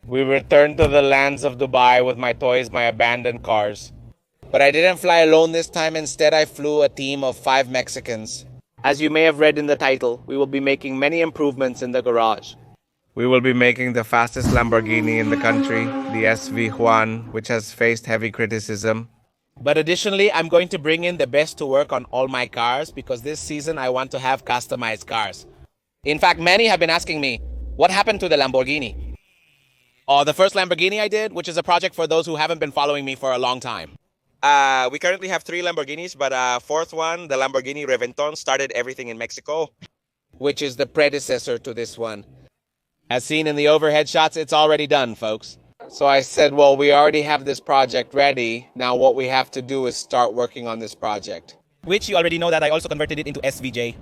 We returned to the lands of Dubai with my toys, my abandoned cars. But I didn't fly alone this time. Instead, I flew a team of 5 Mexicans. As you may have read in the title, we will be making many improvements in the garage. We will be making the fastest Lamborghini in the country, the SV Juan, which has faced heavy criticism. But additionally, I'm going to bring in the best to work on all my cars because this season I want to have customized cars. In fact, many have been asking me, what happened to the Lamborghini? Oh, the first Lamborghini I did, which is a project for those who haven't been following me for a long time. We currently have 3 Lamborghinis, but fourth one, the Lamborghini Reventon, started everything in Mexico, which is the predecessor to this one. As seen in the overhead shots, it's already done, folks. So I said, well, we already have this project ready. Now what we have to do is start working on this project. Which you already know that I also converted it into SVJ.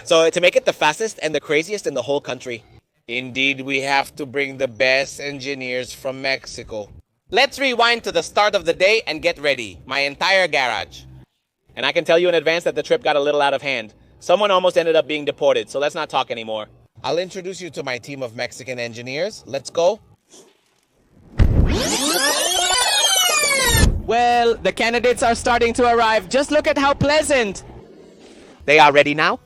So to make it the fastest and the craziest in the whole country. Indeed, we have to bring the best engineers from Mexico. Let's rewind to the start of the day and get ready. My entire garage. And I can tell you in advance that the trip got a little out of hand. Someone almost ended up being deported, so let's not talk anymore. I'll introduce you to my team of Mexican engineers. Let's go. Well, the candidates are starting to arrive. Just look at how pleasant. They are ready now?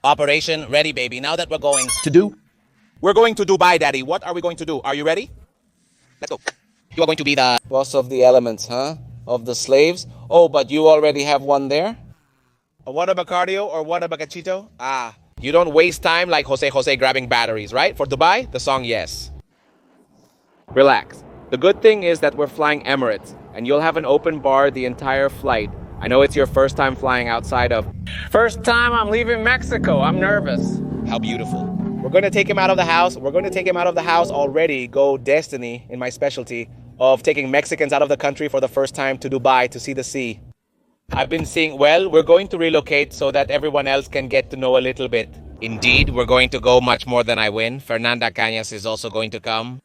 Operation ready, baby. Now that we're going to do? We're going to Dubai, Daddy. What are we going to do? Are you ready? Let's go. You are going to be the boss of the elements, huh? Of the slaves? Oh, but you already have one there? A what about cardio or what about cachito? You don't waste time like Jose grabbing batteries, right? For Dubai, the song yes. Relax. The good thing is that we're flying Emirates, and you'll have an open bar the entire flight. I know it's your first time flying outside of... First time I'm leaving Mexico. I'm nervous. How beautiful. We're going to take him out of the house. We're going to take him out of the house already. Go Destiny in my specialty of taking Mexicans out of the country for the first time to Dubai to see the sea. I've been seeing, well, we're going to relocate so that everyone else can get to know a little bit. Indeed, we're going to go much more than I win. Fernanda Cañas is also going to come.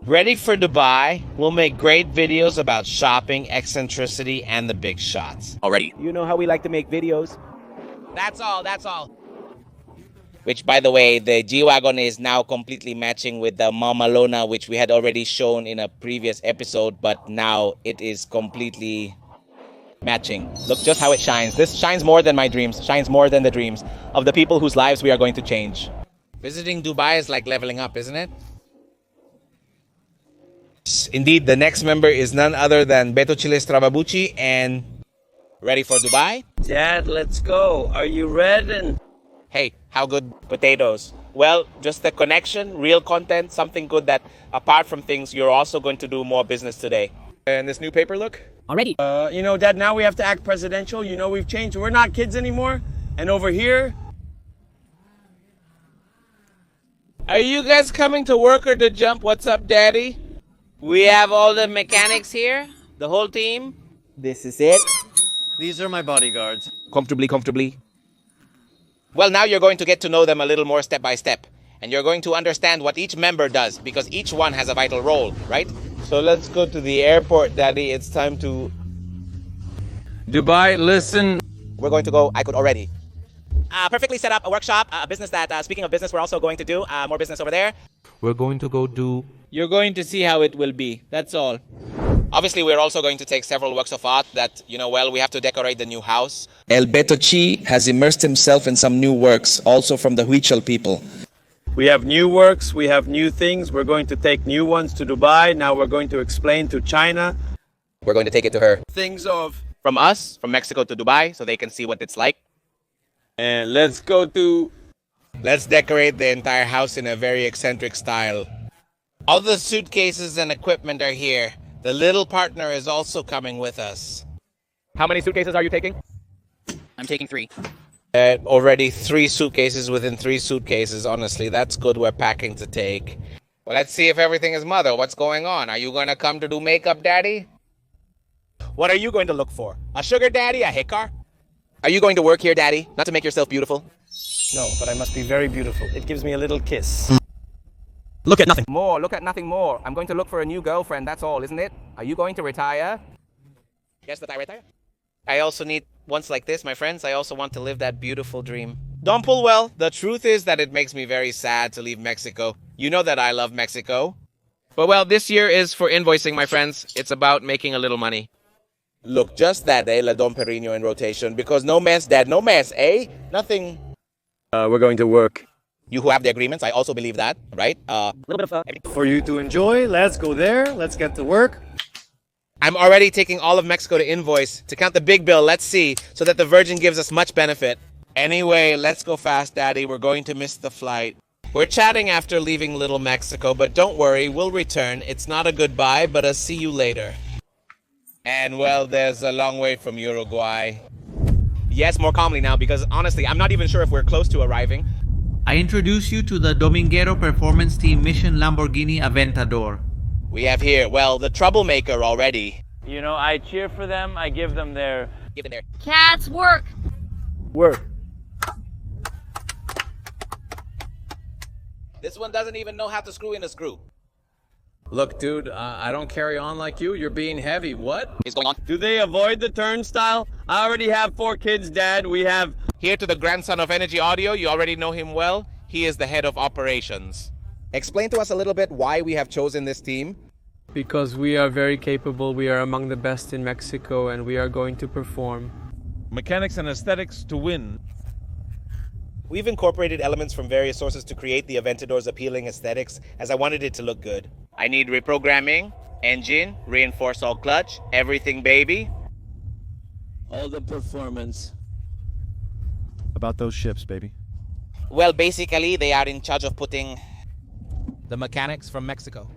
Ready for Dubai? We'll make great videos about shopping, eccentricity, and the big shots. Already. You know how we like to make videos. That's all, that's all. Which, by the way, the G-Wagon is now completely matching with the Mamalona, which we had already shown in a previous episode, but now it is completely matching. Look just how it shines. This shines more than my dreams, shines more than the dreams of the people whose lives we are going to change. Visiting Dubai is like leveling up, isn't it? Indeed, the next member is none other than Beto Chiles Trababuchi, and ready for Dubai? Dad, let's go. Are you ready? Hey, how good potatoes? Well, just the connection, real content, something good that, apart from things, you're also going to do more business today. And this new paper look? Already. Dad, now we have to act presidential. You know, we've changed. We're not kids anymore. And over here... Are you guys coming to work or to jump? What's up, Daddy? We have all the mechanics here, the whole team. This is it. These are my bodyguards. Comfortably. Well, now you're going to get to know them a little more step by step. And you're going to understand what each member does, because each one has a vital role, right? So let's go to the airport, Daddy. It's time to... Dubai, listen. We're going to go, I could already. Perfectly set up a workshop, a business that, speaking of business, we're also going to do more business over there. We're going to go do... You're going to see how it will be. That's all. Obviously, we're also going to take several works of art that, we have to decorate the new house. El Beto Chi has immersed himself in some new works, also from the Huichol people. We have new works. We have new things. We're going to take new ones to Dubai. Now we're going to explain to China. We're going to take it to her. Things of... From us, from Mexico to Dubai, so they can see what it's like. And let's go to... Let's decorate the entire house in a very eccentric style. All the suitcases and equipment are here. The little partner is also coming with us. How many suitcases are you taking? I'm taking 3. Already 3 suitcases within 3 suitcases. Honestly, that's good. We're packing to take. Well, let's see if everything is mother. What's going on? Are you going to come to do makeup, Daddy? What are you going to look for? A sugar daddy? A hikar? Are you going to work here, Daddy? Not to make yourself beautiful? No, but I must be very beautiful. It gives me a little kiss. Look at nothing. More. Look at nothing more. I'm going to look for a new girlfriend. That's all, isn't it? Are you going to retire? Yes, that I retire. I also need, once like this, my friends, I also want to live that beautiful dream. Don't pull well. The truth is that it makes me very sad to leave Mexico. You know that I love Mexico. But well, this year is for invoicing, my friends. It's about making a little money. Look, just that, eh? La Dom Perigno in rotation. Because no mess, Dad. No mess, eh? Nothing. We're going to work. You who have the agreements, I also believe that, right? For you to enjoy, let's go there. Let's get to work. I'm already taking all of Mexico to invoice. To count the big bill, let's see. So that the Virgin gives us much benefit. Anyway, let's go fast, Daddy. We're going to miss the flight. We're chatting after leaving Little Mexico, but don't worry, we'll return. It's not a goodbye, but a see you later. And well, there's a long way from Uruguay. Yes, more calmly now, because honestly, I'm not even sure if we're close to arriving. I introduce you to the Dominguero Performance Team Mission Lamborghini Aventador. We have here, well, the troublemaker already. You know, I cheer for them. I give them their... Give it there. Cats, work! work. This one doesn't even know how to screw in a screw. Look, dude, I don't carry on like you. You're being heavy. What Is going on? do they avoid the turnstile? I already have 4 kids, Dad. We have... Here to the grandson of Energy Audio, you already know him well. He is the head of operations. Explain to us a little bit why we have chosen this team. Because we are very capable, we are among the best in Mexico, and we are going to perform. Mechanics and aesthetics to win. We've incorporated elements from various sources to create the Aventador's appealing aesthetics, as I wanted it to look good. I need reprogramming, engine, reinforce all clutch, everything baby. all the performance. About those ships, baby. Well, basically, they are in charge of putting the mechanics from Mexico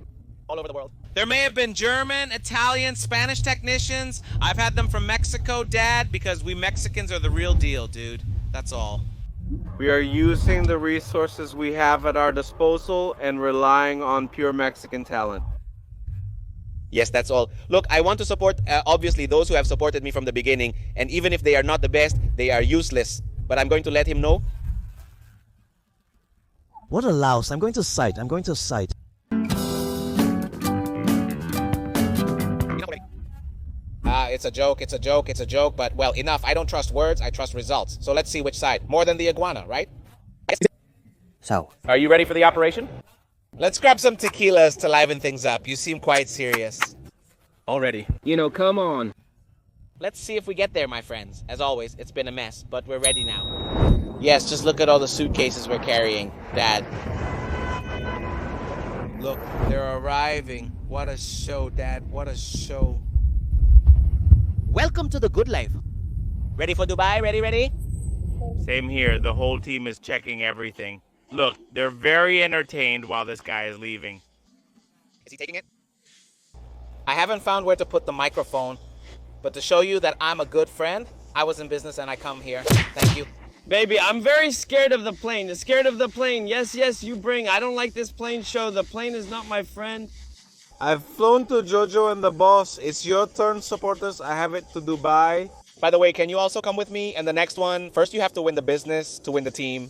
all over the world. There may have been German, Italian, Spanish technicians. I've had them from Mexico, Dad, because we Mexicans are the real deal, dude. That's all. We are using the resources we have at our disposal and relying on pure Mexican talent. Yes, that's all. Look, I want to support, obviously, those who have supported me from the beginning. And even if they are not the best, they are useless. But I'm going to let him know. What a louse. I'm going to cite. It's a joke, but well, enough. I don't trust words, I trust results. So let's see which side. More than the iguana, right? So, Are you ready for the operation? Let's grab some tequilas to liven things up. You seem quite serious. Already. You know, come on. Let's see if we get there, my friends. As always, it's been a mess, but we're ready now. Yes, just look at all the suitcases we're carrying, Dad. Look, they're arriving. What a show, Dad. What a show. Welcome to the good life. Ready for Dubai? Ready? Same here. The whole team is checking everything. Look, they're very entertained while this guy is leaving. Is he taking it? I haven't found where to put the microphone, but to show you that I'm a good friend, I was in business and I come here. Thank you. Baby, I'm very scared of the plane. Scared of the plane. Yes, you bring. I don't like this plane show. The plane is not my friend. I've flown to Jojo and the boss. It's your turn, supporters. I have it to Dubai. By the way, can you also come with me? And the next one, first you have to win the business to win the team.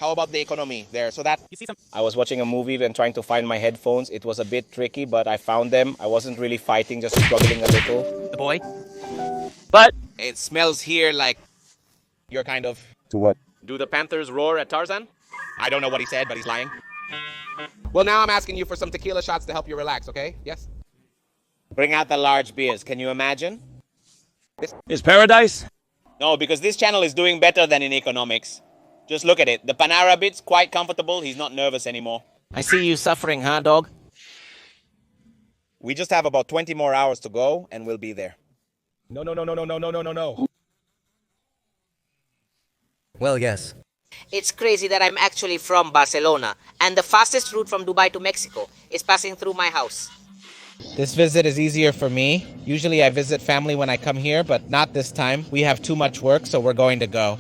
How about the economy there? So that you see some. I was watching a movie and trying to find my headphones. It was a bit tricky, but I found them. I wasn't really fighting, just struggling a little. The boy. But It smells here like you're kind of. To what? Do the Panthers roar at Tarzan? I don't know what he said, but he's lying. Well, now I'm asking you for some tequila shots to help you relax, okay? Yes? Bring out the large beers. Can you imagine? is paradise? No, because this channel is doing better than in economics. Just look at it. The Panara bit's quite comfortable. He's not nervous anymore. I see you suffering, huh, dog? We just have about 20 more hours to go, and we'll be there. No. well, yes. It's crazy that I'm actually from Barcelona, and the fastest route from Dubai to Mexico is passing through my house. This visit is easier for me. Usually I visit family when I come here, but not this time. We have too much work, so we're going to go.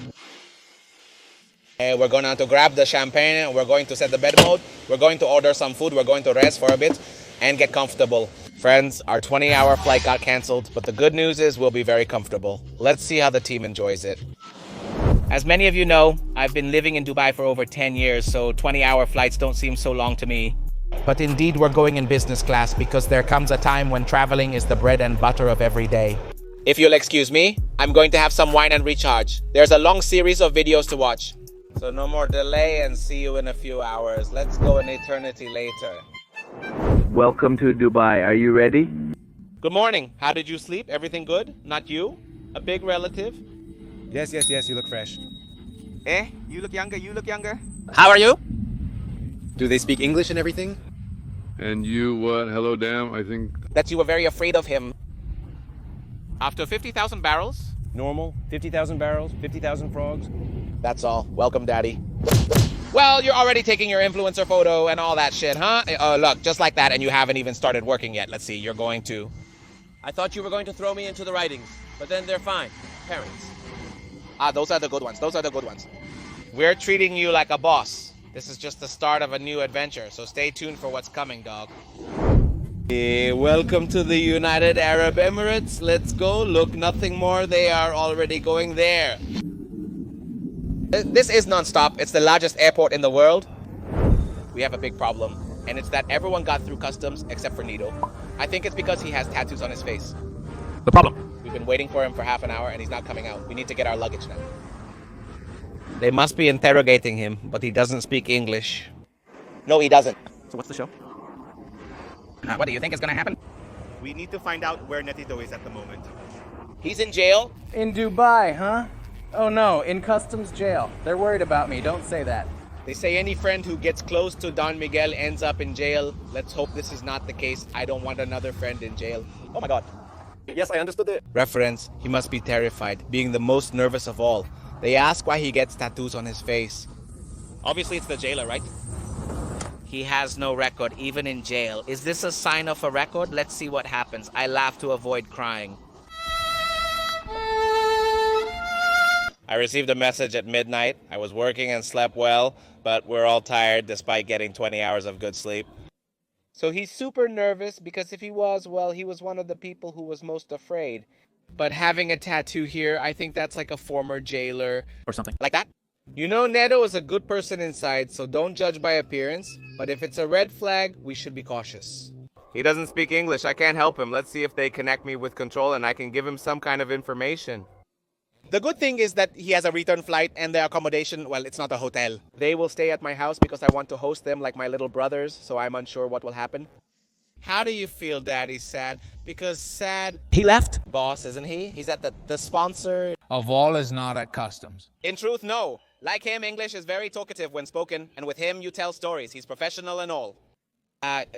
We're going to grab the champagne, and we're going to set the bed mode. We're going to order some food. We're going to rest for a bit and get comfortable. Friends, our 20-hour flight got canceled, but the good news is we'll be very comfortable. Let's see how the team enjoys it. As many of you know, I've been living in Dubai for over 10 years, so 20-hour flights don't seem so long to me. But indeed, we're going in business class because there comes a time when traveling is the bread and butter of every day. If you'll excuse me, I'm going to have some wine and recharge. There's a long series of videos to watch. So no more delay and see you in a few hours. Let's go an eternity later. Welcome to Dubai. Are you ready? Good morning. How did you sleep? Everything good? Not you? A big relative? Yes, you look fresh. Eh? You look younger, you look younger. How are you? Do they speak English and everything? And you what? Hello, damn. I think That you were very afraid of him. After 50,000 barrels? Normal. 50,000 barrels, 50,000 frogs. That's all. Welcome, Daddy. Well, you're already taking your influencer photo and all that shit, huh? Look, just like that, and you haven't even started working yet. Let's see, you're going to... I thought you were going to throw me into the writings, but then they're fine. Parents. Those are the good ones. Those are the good ones. We're treating you like a boss. This is just the start of a new adventure, so stay tuned for what's coming, dog. Welcome to the United Arab Emirates. Let's go. Look, nothing more. They are already going there. This is non-stop. It's the largest airport in the world. We have a big problem, and it's that everyone got through customs except for Nito. I think it's because he has tattoos on his face. the problem. We've been waiting for him for half an hour, and he's not coming out. We need to get our luggage now. They must be interrogating him, but he doesn't speak English. No, he doesn't. So what's the show? What do you think is gonna happen? We need to find out where Netito is at the moment. He's in jail. In Dubai, huh? Oh no, in customs jail. They're worried about me, don't say that. They say any friend who gets close to Don Miguel ends up in jail. Let's hope this is not the case. I don't want another friend in jail. Oh my god. Yes, I understood it. Reference, he must be terrified, being the most nervous of all. They ask why he gets tattoos on his face. Obviously it's the jailer, right? He has no record, even in jail. Is this a sign of a record? Let's see what happens. I laugh to avoid crying. I received a message at midnight. I was working and slept well, but we're all tired despite getting 20 hours of good sleep. So he's super nervous because if he was, well, he was one of the people who was most afraid. But having a tattoo here, I think that's like a former jailer. Or something. Like that? You know, Neto is a good person inside, so don't judge by appearance. But if it's a red flag, we should be cautious. He doesn't speak English. I can't help him. Let's see if they connect me with control and I can give him some kind of information. The good thing is that he has a return flight and the accommodation, well, it's not a hotel. They will stay at my house because I want to host them like my little brothers, so I'm unsure what will happen. How do you feel, Daddy, Sad? Because Sad... He left? Boss, isn't he? He's at the sponsor. Of all is not at customs. In truth, no. Like him, English is very talkative when spoken, and with him, you tell stories. He's professional and all.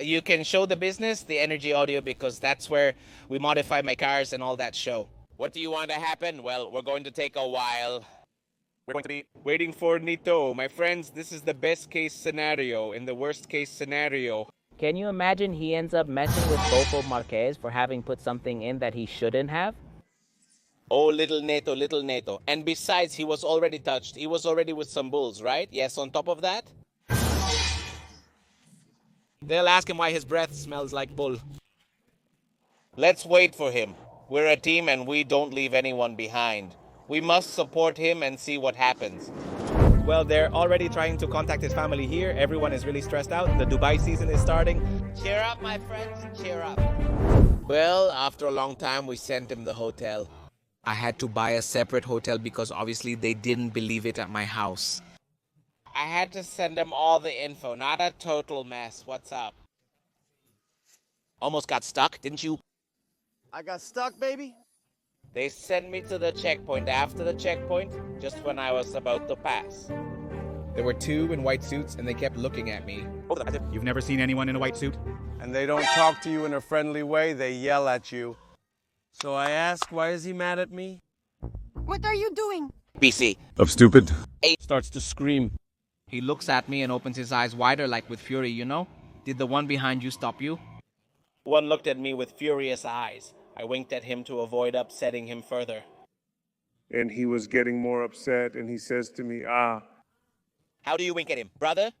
You can show the business, the energy audio, because that's where we modify my cars and all that show. What do you want to happen? Well, we're going to take a while. We're going to be waiting for Nito. My friends, this is the best case scenario. In the worst case scenario, Can you imagine he ends up messing with Bofo Marquez for having put something in that he shouldn't have? oh, little Neto, little Neto. And besides, he was already touched. He was already with some bulls, right? Yes, on top of that. They'll ask him why his breath smells like bull. Let's wait for him. We're a team and we don't leave anyone behind. We must support him and see what happens. Well, they're already trying to contact his family here. Everyone is really stressed out. The Dubai season is starting. Cheer up, my friends. Cheer up. Well, after a long time, we sent him the hotel. I had to buy a separate hotel because obviously they didn't believe it at my house. I had to send them all the info, not a total mess. What's up? Almost got stuck, didn't you? I got stuck, baby. They sent me to the checkpoint after the checkpoint, just when I was about to pass. There were two in white suits and they kept looking at me. You've never seen anyone in a white suit? And they don't talk to you in a friendly way, they yell at you. So I ask, why is he mad at me? What are you doing? BC. Of stupid. Starts to scream. He looks at me and opens his eyes wider like with fury, you know? Did the one behind you stop you? One looked at me with furious eyes. I winked at him to avoid upsetting him further. And he was getting more upset, and he says to me, ah. How do you wink at him, brother?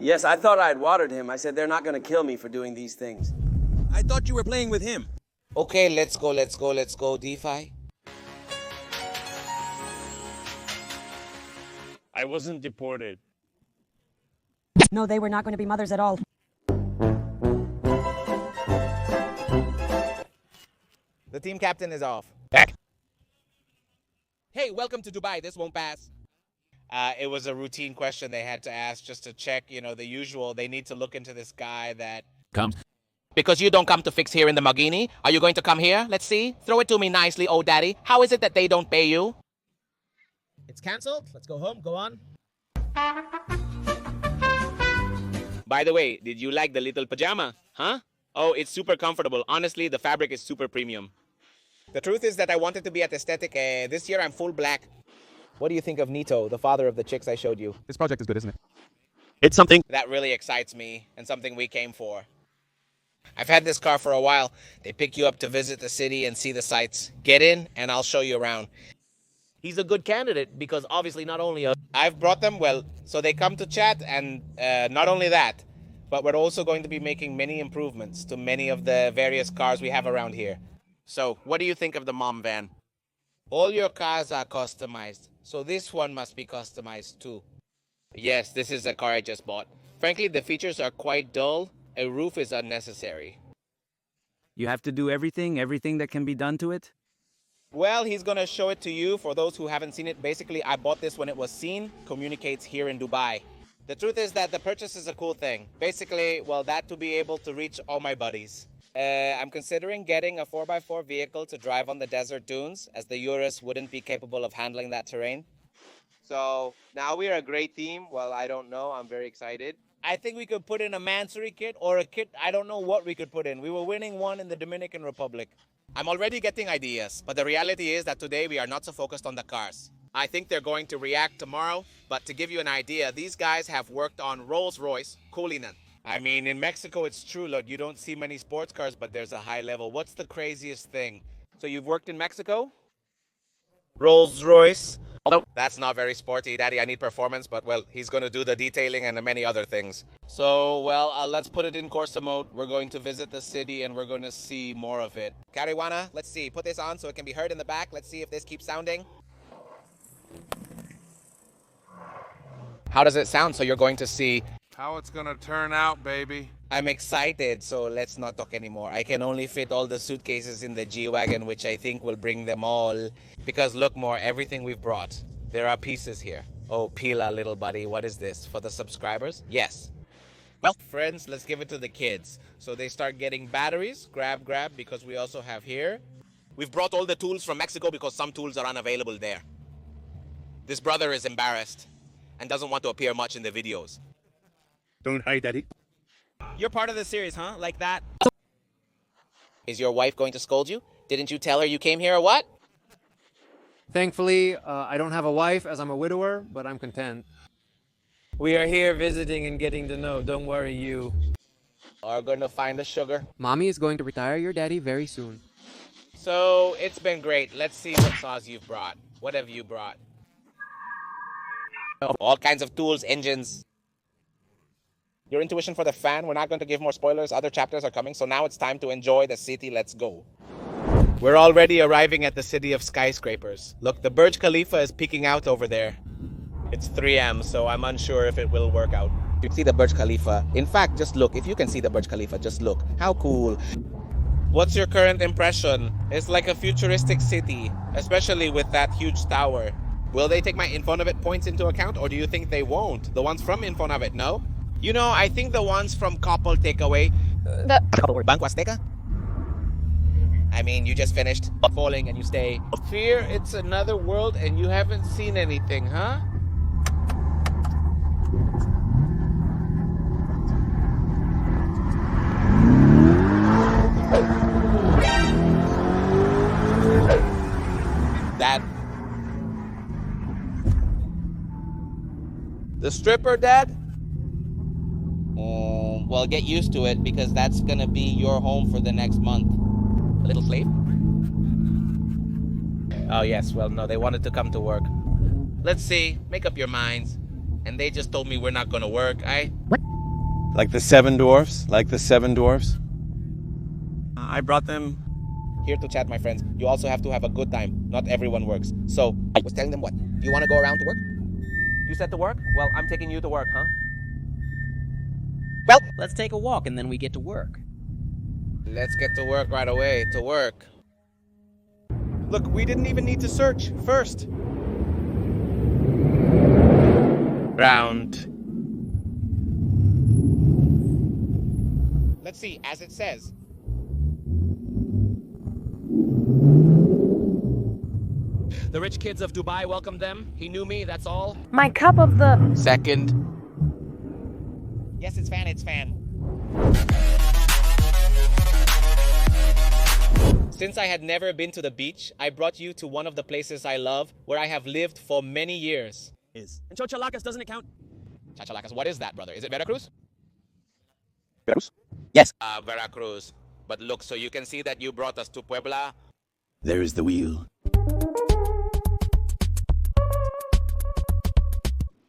Yes, I thought I had watered him. I said, they're not going to kill me for doing these things. I thought you were playing with him. Okay, let's go, DeFi. I wasn't deported. No, they were not going to be mothers at all. The team captain is off. Back. Hey, welcome to Dubai. This won't pass. It was a routine question they had to ask just to check, you know, the usual. They need to look into this guy that Comes. Because you don't come to fix here in the Lamborghini. Are you going to come here? Let's see. Throw it to me nicely, oh daddy. How is it that they don't pay you? It's cancelled. Let's go home. Go on. By the way, did you like the little pajama? Huh? Oh, it's super comfortable. Honestly, the fabric is super premium. The truth is that I wanted to be at aesthetic. This year I'm full black. What do you think of Nito, the father of the chicks I showed you? This project is good, isn't it? It's something that really excites me and something we came for. I've had this car for a while. They pick you up to visit the city and see the sights. Get in and I'll show you around. He's a good candidate because obviously not only I've brought them, well, so they come to chat, and not only that, but we're also going to be making many improvements to many of the various cars we have around here. So what do you think of the mom van? All your cars are customized, so this one must be customized too. Yes, this is a car I just bought. Frankly, the features are quite dull. A roof is unnecessary. You have to do everything that can be done to it? Well, he's going to show it to you. For those who haven't seen it, basically, I bought this when it was seen. Communicates here in Dubai. The truth is that the purchase is a cool thing. Basically, well, that to be able to reach all my buddies. I'm considering getting a 4x4 vehicle to drive on the desert dunes, as the Urus wouldn't be capable of handling that terrain. So now we are a great team. Well, I don't know. I'm very excited. I think we could put in a Mansory kit or a kit. I don't know what we could put in. We were winning one in the Dominican Republic. I'm already getting ideas, but the reality is that today we are not so focused on the cars. I think they're going to react tomorrow, but to give you an idea, these guys have worked on Rolls-Royce, Cullinan. I mean, in Mexico, it's true, look, you don't see many sports cars, but there's a high level. What's the craziest thing? So you've worked in Mexico? Rolls-Royce. Although that's not very sporty, Daddy. I need performance, but well, he's going to do the detailing and many other things. So, well, let's put it in Corsa mode. We're going to visit the city and we're going to see more of it. Caruana, let's see. Put this on so it can be heard in the back. Let's see if this keeps sounding. How does it sound? So you're going to see how it's gonna turn out, baby. I'm excited, so let's not talk anymore. I can only fit all the suitcases in the G-Wagon, which I think will bring them all. Because look more, everything we've brought. There are pieces here. Oh, Pila, little buddy, what is this? For the subscribers? Yes. Well, friends, let's give it to the kids. So they start getting batteries. Grab, because we also have here. We've brought all the tools from Mexico because some tools are unavailable there. This brother is embarrassed and doesn't want to appear much in the videos. Don't hide, Daddy. You're part of the series, huh? Like that? Is your wife going to scold you? Didn't you tell her you came here or what? Thankfully, I don't have a wife as I'm a widower, but I'm content. We are here visiting and getting to know. Don't worry, you are going to find the sugar. Mommy is going to retire your daddy very soon. So it's been great. Let's see what saws you've brought. What have you brought? All kinds of tools, engines. Your intuition for the fan, we're not going to give more spoilers. Other chapters are coming, so now it's time to enjoy the city. Let's go. We're already arriving at the city of skyscrapers. Look, the Burj Khalifa is peeking out over there. It's 3 a.m., so I'm unsure if it will work out. You see the Burj Khalifa. In fact, just look. If you can see the Burj Khalifa, just look. How cool. What's your current impression? It's like a futuristic city, especially with that huge tower. Will they take my Infonavit points into account, or do you think they won't? The ones from Infonavit, no? You know, I think the ones from Coppel Takeaway... Banco Azteca? I mean, you just finished falling and you stay. Fear, it's another world and you haven't seen anything, huh? Dad. The stripper, Dad? Well, get used to it because that's gonna be your home for the next month. A little slave? Oh, yes. Well, no, they wanted to come to work. Let's see. Make up your minds. And they just told me we're not gonna work. Like the 7 dwarfs? Like the 7 dwarfs? I brought them here to chat, my friends. You also have to have a good time. Not everyone works. So, I was telling them what? You want to go around to work? You said to work? Well, I'm taking you to work, huh? Well, let's take a walk and then we get to work. Let's get to work right away. To work. Look, we didn't even need to search first. Round. Let's see, as it says. The rich kids of Dubai welcomed them. He knew me, that's all. My cup of the... Second. Yes, it's fan, it's fan. Since I had never been to the beach, I brought you to one of the places I love, where I have lived for many years. And Chocholacas, doesn't it count? Chachalacas, what is that, brother? Is it Veracruz? Veracruz? Yes. Veracruz. But look, so you can see that you brought us to Puebla. There is the wheel.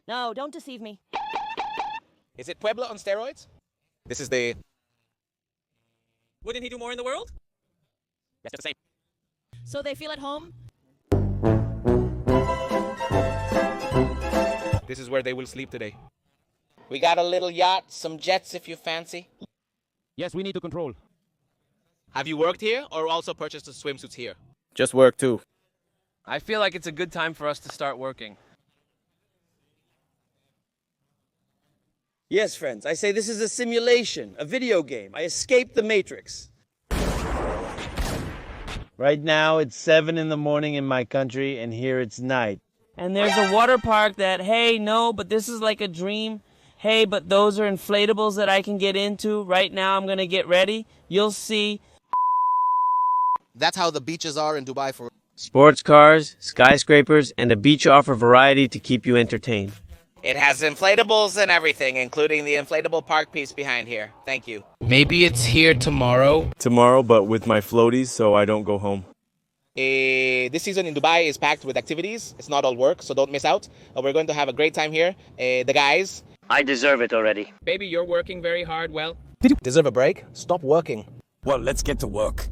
No, don't deceive me. Is it Puebla on steroids? This is the... Wouldn't he do more in the world? Yes, just the same. So they feel at home? This is where they will sleep today. We got a little yacht, some jets if you fancy. Yes, we need to control. Have you worked here or also purchased the swimsuits here? Just work too. I feel like it's a good time for us to start working. Yes, friends, I say this is a simulation, a video game. I escaped the Matrix. Right now, it's 7 in the morning in my country, and here it's night. And there's a water park that, hey, no, but this is like a dream. Hey, but those are inflatables that I can get into. Right now, I'm going to get ready. You'll see. That's how the beaches are in Dubai for... Sports cars, skyscrapers, and a beach offer variety to keep you entertained. It has inflatables and everything, including the inflatable park piece behind here. Thank you. Maybe it's here tomorrow. Tomorrow, but with my floaties, so I don't go home. This season in Dubai is packed with activities. It's not all work, so don't miss out. We're going to have a great time here. The guys... I deserve it already. Baby, you're working very hard. Well, Deserve a break? Stop working. Well, let's get to work.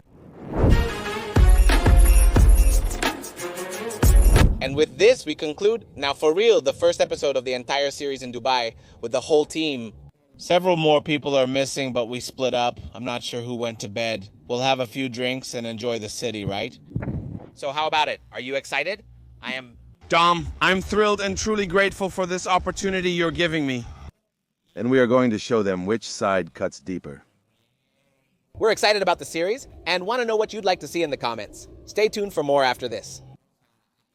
And with this, we conclude, now for real, the first episode of the entire series in Dubai with the whole team. Several more people are missing, but we split up. I'm not sure who went to bed. We'll have a few drinks and enjoy the city, right? So how about it? Are you excited? I am... Dom, I'm thrilled and truly grateful for this opportunity you're giving me. And we are going to show them which side cuts deeper. We're excited about the series and want to know what you'd like to see in the comments. Stay tuned for more after this.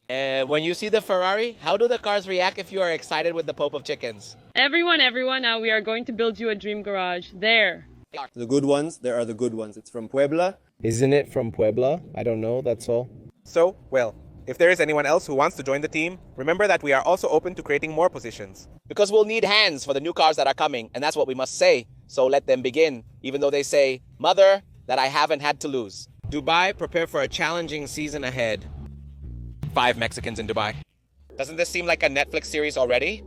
When you see the Ferrari, how do the cars react if you are excited with the Pope of Chickens? Everyone, now we are going to build you a dream garage. There. The good ones, there are the good ones. It's from Puebla. Isn't it from Puebla? I don't know, that's all. So, well, if there is anyone else who wants to join the team, remember that we are also open to creating more positions. Because we'll need hands for the new cars that are coming, and that's what we must say. So let them begin, even though they say, Mother, that I haven't had to lose. Dubai, prepare for a challenging season ahead. 5 Mexicans in Dubai. Doesn't this seem like a Netflix series already?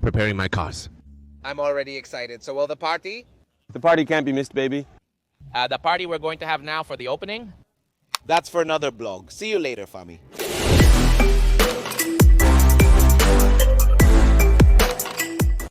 Preparing my cars. I'm already excited. So will the party? The party can't be missed, baby. The party we're going to have now for the opening? That's for another blog. See you later, Fami.